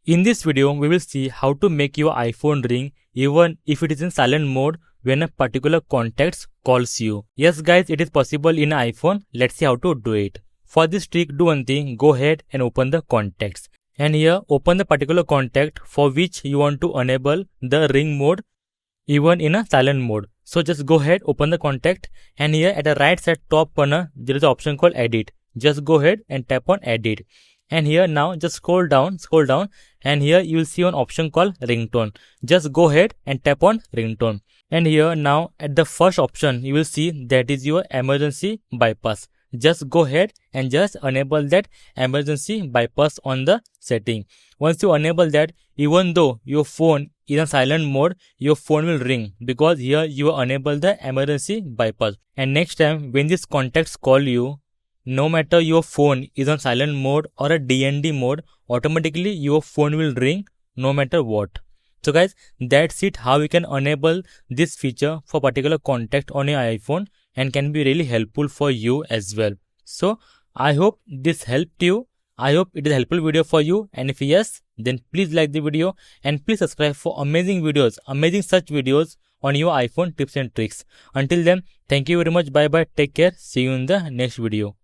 In this video, we will see how to make your iPhone ring even if it is in silent mode when a particular contact calls you. Yes guys, it is possible in iPhone. Let's see how to do it. For this trick, do one thing, go ahead and open the contacts. And here, open the particular contact for which you want to enable the ring mode even in a silent mode. So just go ahead, open the contact, and here at the right side top corner, there is an option called edit. Just go ahead and tap on edit. And here now just scroll down and here you will see an option called ringtone. Just go ahead and tap on ringtone. And here now at the first option you will see that is your emergency bypass. Just go ahead and just enable that emergency bypass on the setting. Once you enable that, even though your phone is in silent mode, your phone will ring because here you enable the emergency bypass. And next time when these contacts call you, no matter your phone is on silent mode or a DND mode, automatically your phone will ring no matter what. So guys, that's it how you can enable this feature for particular contact on your iPhone and can be really helpful for you as well. So I hope this helped you. I hope it is a helpful video for you, and if yes, then please like the video and please subscribe for amazing videos, amazing such videos on your iPhone tips and tricks. Until then, thank you very much. Bye bye. Take care. See you in the next video.